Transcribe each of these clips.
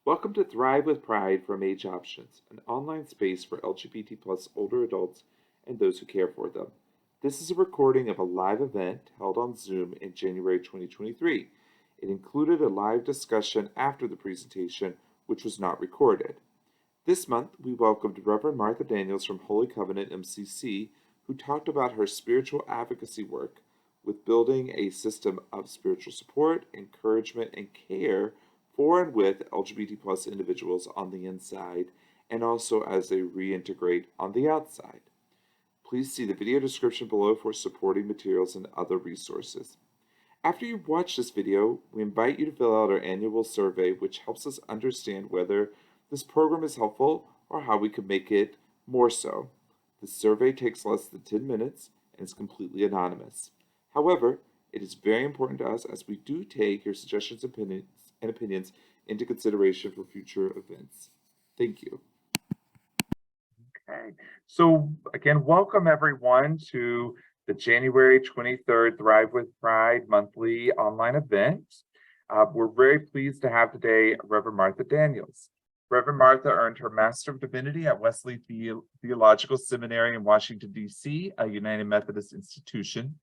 Welcome to Thrive with Pride from Age Options, an online space for LGBT plus older adults and those who care for them. This is a recording of a live event held on Zoom in January 2023. It included a live discussion after the presentation, which was not recorded. This month, we welcomed Reverend Martha Daniels from Holy Covenant MCC, who talked about her spiritual advocacy work with building a system of spiritual support, encouragement, and care for and with LGBT plus individuals on the inside, and also as they reintegrate on the outside. Please see the video description below for supporting materials and other resources. After you've watched this video, we invite you to fill out our annual survey, which helps us understand whether this program is helpful or how we could make it more so. The survey takes less than 10 minutes and is completely anonymous. However, it is very important to us as we do take your suggestions and opinions into consideration for future events. Thank you. Okay, so again, welcome everyone to the January 23rd Thrive with Pride monthly online event. We're very pleased to have today Reverend Martha Daniels. Reverend Martha earned her Master of Divinity at Wesley Theological Seminary in Washington, D.C., a United Methodist institution.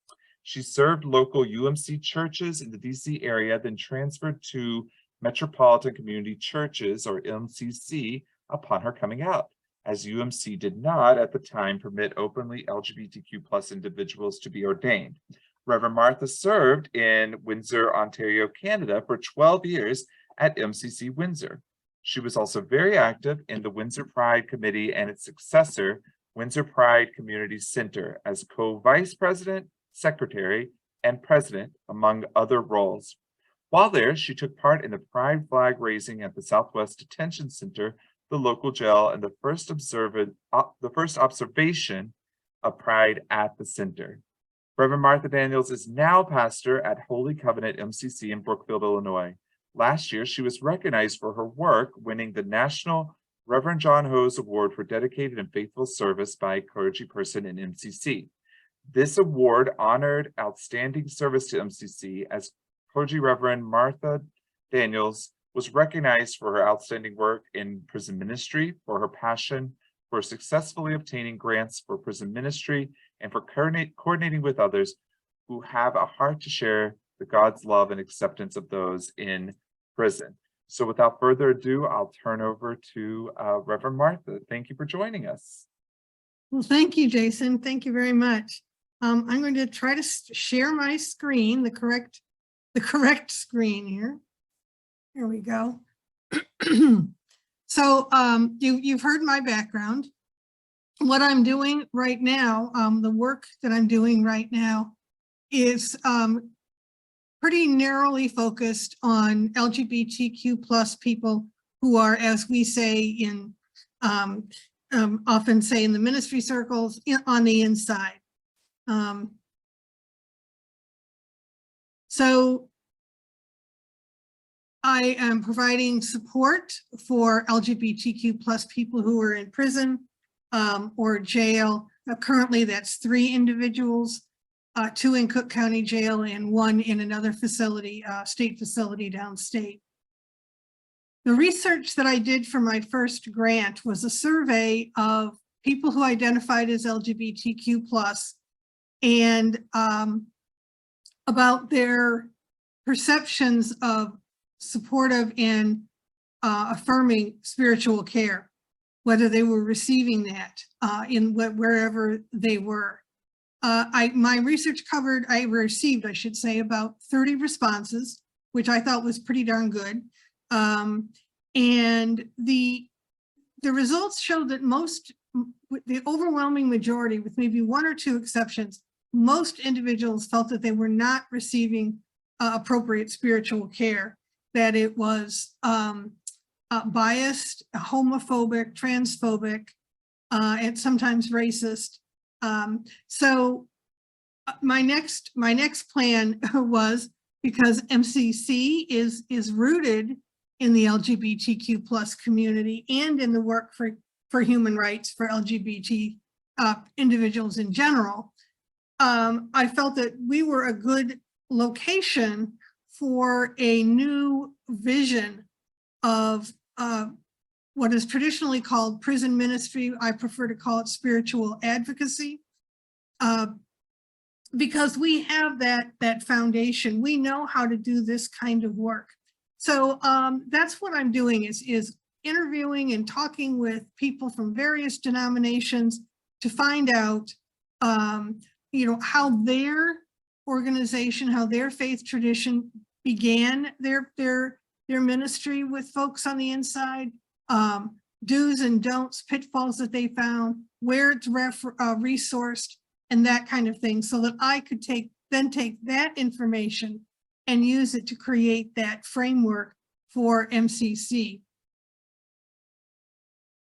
She served local UMC churches in the DC area, then transferred to Metropolitan Community Churches, or MCC, upon her coming out, as UMC did not at the time permit openly LGBTQ plus individuals to be ordained. Reverend Martha served in Windsor, Ontario, Canada for 12 years at MCC Windsor. She was also very active in the Windsor Pride Committee and its successor, Windsor Pride Community Center, as co-vice president, secretary, and president, among other roles. While there, she took part in the pride flag raising at the Southwest Detention Center, the local jail, and the first observation of pride at the center. Reverend Martha Daniels is now pastor at Holy Covenant MCC in Brookfield, Illinois. Last year, she was recognized for her work, winning the National Reverend John Hose Award for Dedicated and Faithful Service by a Clergy Person in MCC. This award honored outstanding service to MCC, as Clergy Reverend Martha Daniels was recognized for her outstanding work in prison ministry, for her passion for successfully obtaining grants for prison ministry, and for coordinating with others who have a heart to share the God's love and acceptance of those in prison. So without further ado, I'll turn over to Reverend Martha. Thank you for joining us. Well, thank you, Jason. Thank you very much. I'm going to try to share my screen, the correct screen here. Here we go. So you've heard my background. What I'm doing right now, the work that I'm doing right now is pretty narrowly focused on LGBTQ plus people who are, as we say in, often say in the ministry circles, on the inside. So I am providing support for LGBTQ plus people who are in prison or jail. Currently, that's 3 individuals, 2 in Cook County Jail and 1 in another facility, state facility downstate. The research that I did for my first grant was a survey of people who identified as LGBTQ plus and about their perceptions of supportive and affirming spiritual care, whether they were receiving that in wherever they were. My research covered, I received, I should say, about 30 responses, which I thought was pretty darn good. And the results showed that the overwhelming majority, with maybe 1 or 2 exceptions, most individuals felt that they were not receiving appropriate spiritual care, that it was biased, homophobic, transphobic, and sometimes racist. So my next plan was, because MCC is rooted in the LGBTQ plus community and in the work for human rights for LGBT individuals in general, I felt that we were a good location for a new vision of what is traditionally called prison ministry. I prefer to call it spiritual advocacy, because we have that foundation. We know how to do this kind of work. So that's what I'm doing is interviewing and talking with people from various denominations to find out, how their organization, how their faith tradition began their ministry with folks on the inside, do's and don'ts, pitfalls that they found, where it's resourced, and that kind of thing, so that I could take that information and use it to create that framework for MCC.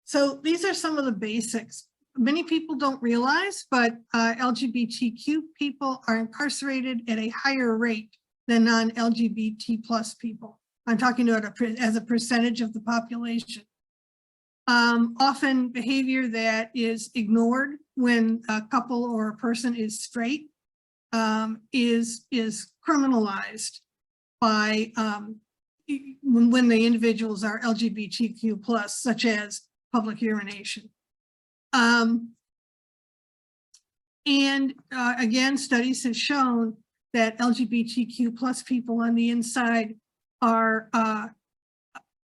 So these are some of the basics. Many people don't realize, but LGBTQ people are incarcerated at a higher rate than non-LGBT plus people. I'm talking about as a percentage of the population. Often behavior that is ignored when a couple or a person is straight is criminalized by when the individuals are LGBTQ plus, such as public urination. Again, studies have shown that LGBTQ plus people on the inside are at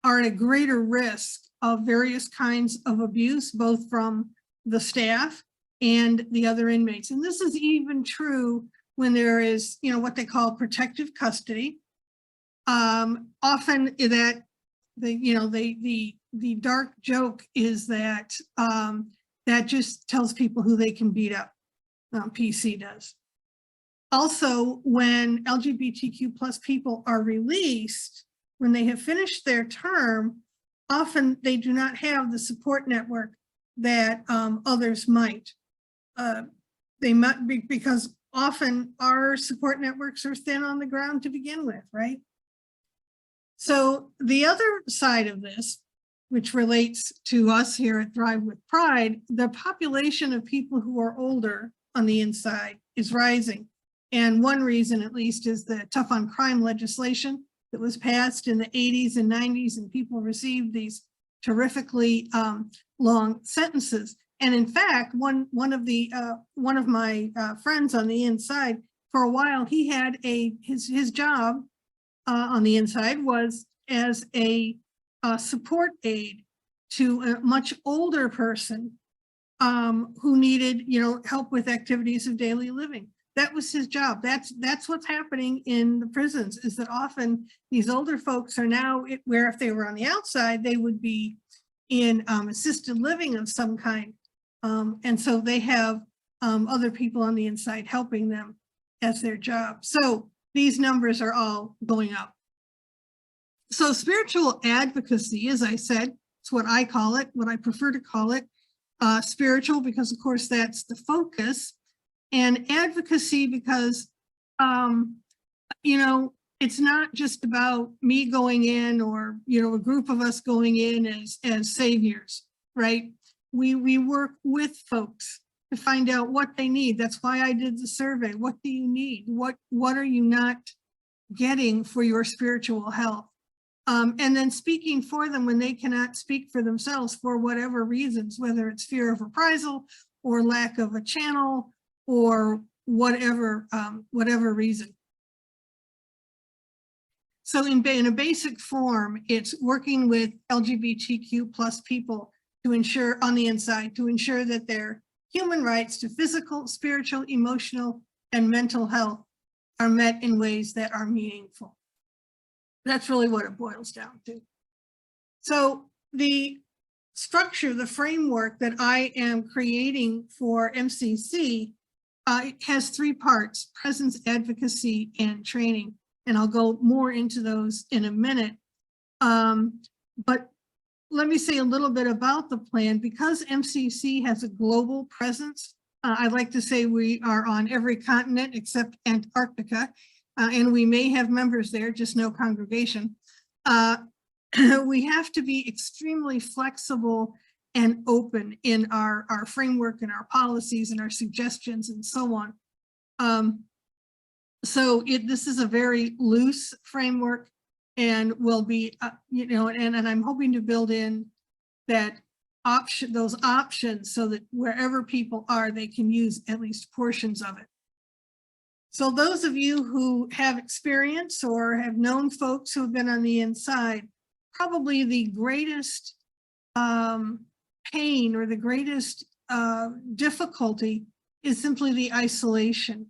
a greater risk of various kinds of abuse, both from the staff and the other inmates. And this is even true when there is, what they call protective custody. Often that the dark joke is that that just tells people who they can beat up. PC does. Also, when LGBTQ plus people are released, when they have finished their term, often they do not have the support network that others might. They might be, because often our support networks are thin on the ground to begin with, right? So the other side of this, which relates to us here at Thrive with Pride, the population of people who are older on the inside is rising. And one reason, at least, is the tough on crime legislation that was passed in the 80s and 90s, and people received these terrifically long sentences. And in fact, one of my friends on the inside, for a while, he had his job on the inside was as a support aide to a much older person who needed, help with activities of daily living. That was his job. That's what's happening in the prisons, is that often these older folks are now where if they were on the outside, they would be in assisted living of some kind. And so they have other people on the inside helping them as their job. So these numbers are all going up. So spiritual advocacy, as I said, it's what I call it, what I prefer to call it, spiritual, because of course that's the focus, and advocacy because, it's not just about me going in or, a group of us going in as saviors, right? We work with folks to find out what they need. That's why I did the survey. What do you need? What are you not getting for your spiritual health? And then speaking for them when they cannot speak for themselves for whatever reasons, whether it's fear of reprisal or lack of a channel or whatever reason. So in a basic form, it's working with LGBTQ plus people to ensure on the inside, to ensure that their human rights to physical, spiritual, emotional, and mental health are met in ways that are meaningful. That's really what it boils down to. So the structure, the framework that I am creating for MCC has three parts: presence, advocacy, and training. And I'll go more into those in a minute. But let me say a little bit about the plan. Because MCC has a global presence, I'd like to say we are on every continent except Antarctica. And we may have members there, just no congregation. We have to be extremely flexible and open in our framework and our policies and our suggestions and so on. So this is a very loose framework. and will be, and I'm hoping to build in that those options so that wherever people are, they can use at least portions of it. So those of you who have experience or have known folks who have been on the inside, probably the greatest pain or the greatest difficulty is simply the isolation,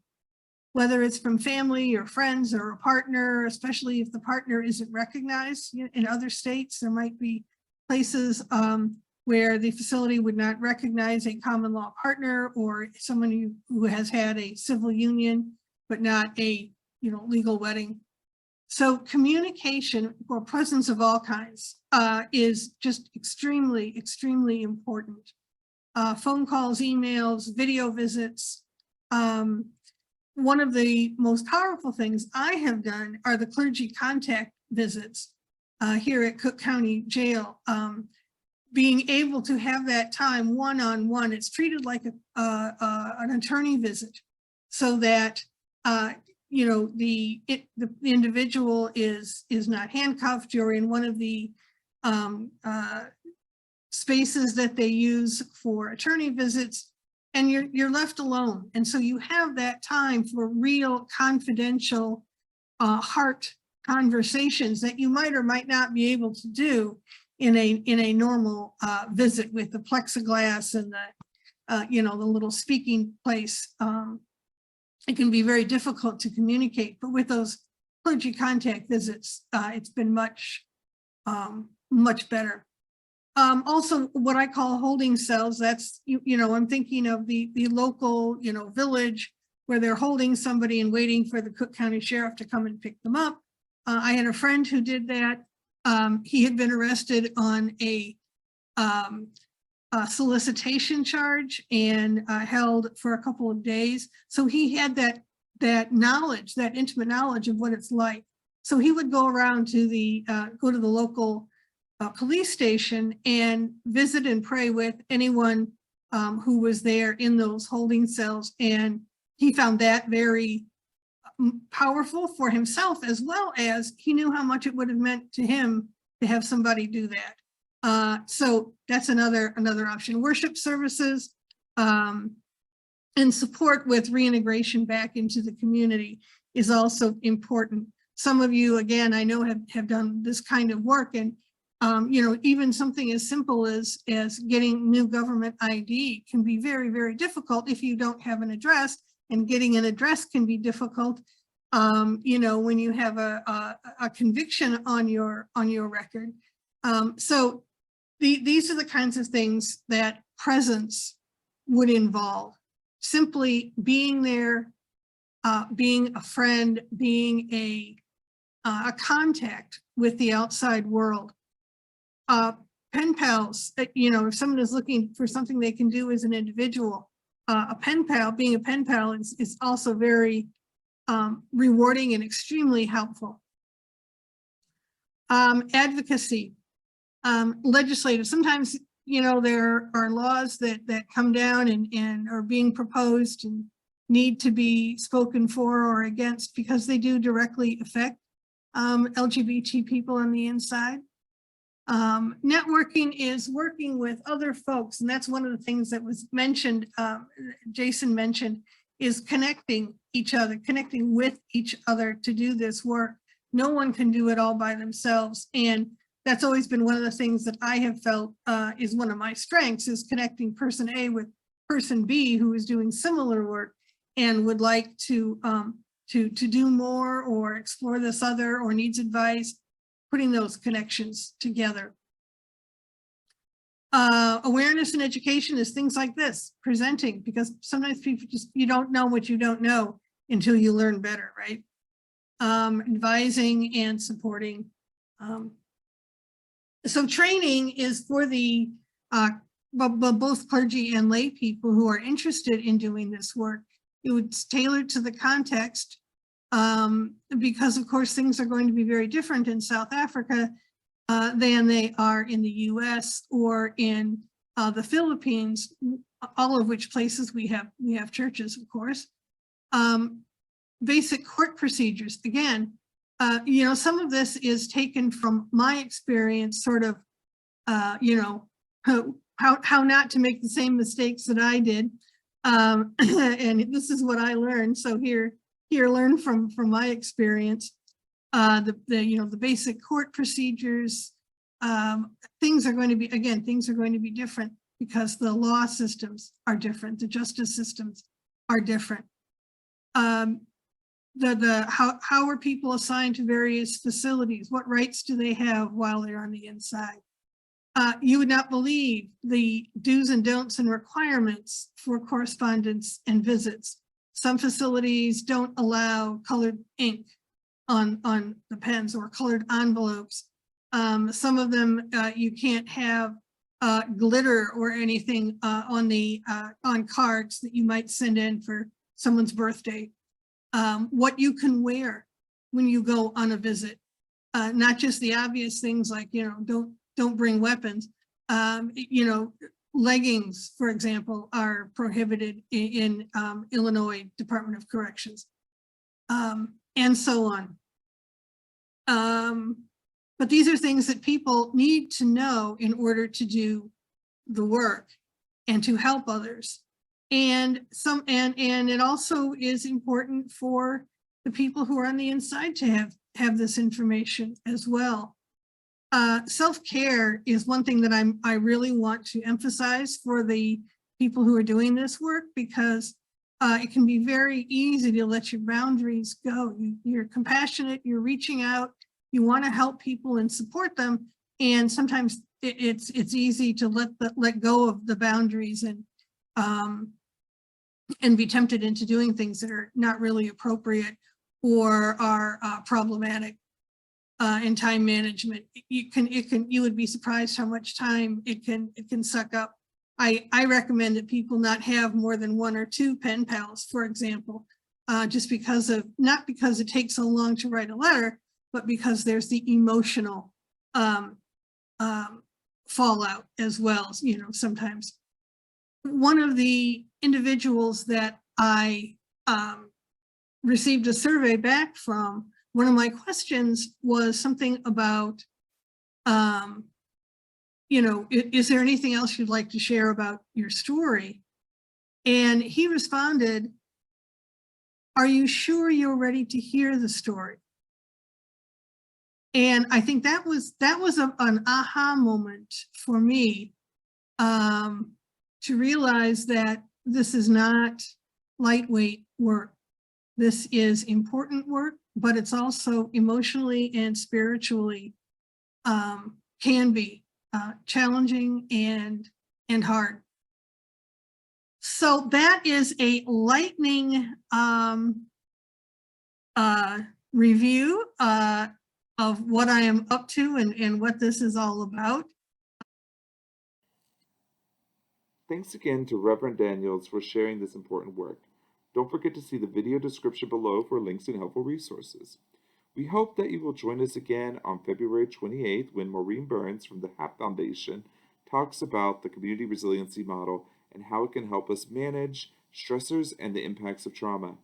whether it's from family or friends or a partner, especially if the partner isn't recognized. In other states, there might be places where the facility would not recognize a common law partner or someone who has had a civil union, but not a legal wedding. So communication or presence of all kinds is just extremely, extremely important. Phone calls, emails, video visits. One of the most powerful things I have done are the clergy contact visits here at Cook County Jail. Being able to have that time one-on-one, it's treated like an attorney visit, so that the individual is not handcuffed. You're in one of the spaces that they use for attorney visits, and you're left alone. And so you have that time for real confidential heart conversations that you might or might not be able to do in a normal visit with the plexiglass and the little speaking place. It can be very difficult to communicate, but with those clergy contact visits, it's been much better. Also, what I call holding cells, that's, I'm thinking of the local, village where they're holding somebody and waiting for the Cook County Sheriff to come and pick them up. I had a friend who did that. He had been arrested on a solicitation charge and held for a couple of days. So he had that knowledge, that intimate knowledge of what it's like. So he would go around to go to the local police station and visit and pray with anyone who was there in those holding cells. And he found that very powerful for himself, as well as he knew how much it would have meant to him to have somebody do that. So that's another option. Worship services and support with reintegration back into the community is also important. Some of you, again, I know have done this kind of work, and even something as simple as getting new government ID can be very, very difficult if you don't have an address, and getting an address can be difficult when you have a conviction on your record. So these are the kinds of things that presence would involve. Simply being there, being a friend, being a contact with the outside world. Pen pals, if someone is looking for something they can do as an individual, being a pen pal is also very rewarding and extremely helpful. Advocacy, legislative. Sometimes, there are laws that come down and are being proposed and need to be spoken for or against because they do directly affect LGBT people on the inside. Networking is working with other folks, and that's one of the things that was mentioned, Jason mentioned, is connecting with each other to do this work. No one can do it all by themselves, and that's always been one of the things that I have felt is one of my strengths, is connecting person A with person B who is doing similar work and would like to do more or explore this other or needs advice. Putting those connections together. Awareness and education is things like this, presenting, because sometimes people you don't know what you don't know until you learn better, right? Advising and supporting. So training is for the both clergy and lay people who are interested in doing this work. It was tailored to the context. Because of course things are going to be very different in South Africa than they are in the US or in the Philippines, all of which places we have churches, of course. Basic court procedures, again, Some of this is taken from my experience, sort of, how not to make the same mistakes that I did. And this is what I learned. So here, learn from my experience. The basic court procedures, things are going to be different because the law systems are different. The justice systems are different. How are people assigned to various facilities? What rights do they have while they're on the inside? You would not believe the do's and don'ts and requirements for correspondence and visits. Some facilities don't allow colored ink on the pens or colored envelopes. Some of them, you can't have glitter or anything on cards that you might send in for someone's birthday. What you can wear when you go on a visit, not just the obvious things like, don't bring weapons. Leggings, for example, are prohibited in Illinois Department of Corrections, and so on. But these are things that people need to know in order to do the work and to help others. And it also is important for the people who are on the inside to have this information as well. Self-care is one thing that I really want to emphasize for the people who are doing this work, because it can be very easy to let your boundaries go. You're compassionate, you're reaching out, you want to help people and support them, and sometimes it's easy to let go of the boundaries and be tempted into doing things that are not really appropriate or are problematic. In time management, you would be surprised how much time it can suck up. I recommend that people not have more than 1 or 2 pen pals, for example, just not because it takes so long to write a letter, but because there's the emotional fallout as well. Sometimes. One of the individuals that I received a survey back from, one of my questions was something about, is there anything else you'd like to share about your story? And he responded, are you sure you're ready to hear the story? And I think that was an aha moment for me, to realize that this is not lightweight work. This is important work, but it's also emotionally and spiritually can be challenging and hard. So that is a lightning review of what I am up to and what this is all about. Thanks again to Reverend Daniels for sharing this important work. Don't forget to see the video description below for links and helpful resources. We hope that you will join us again on February 28th when Maureen Burns from the HAP Foundation talks about the Community Resiliency Model and how it can help us manage stressors and the impacts of trauma.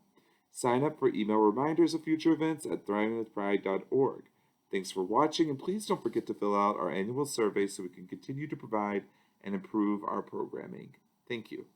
Sign up for email reminders of future events at thrivingwithpride.org. Thanks for watching, and please don't forget to fill out our annual survey so we can continue to provide and improve our programming. Thank you.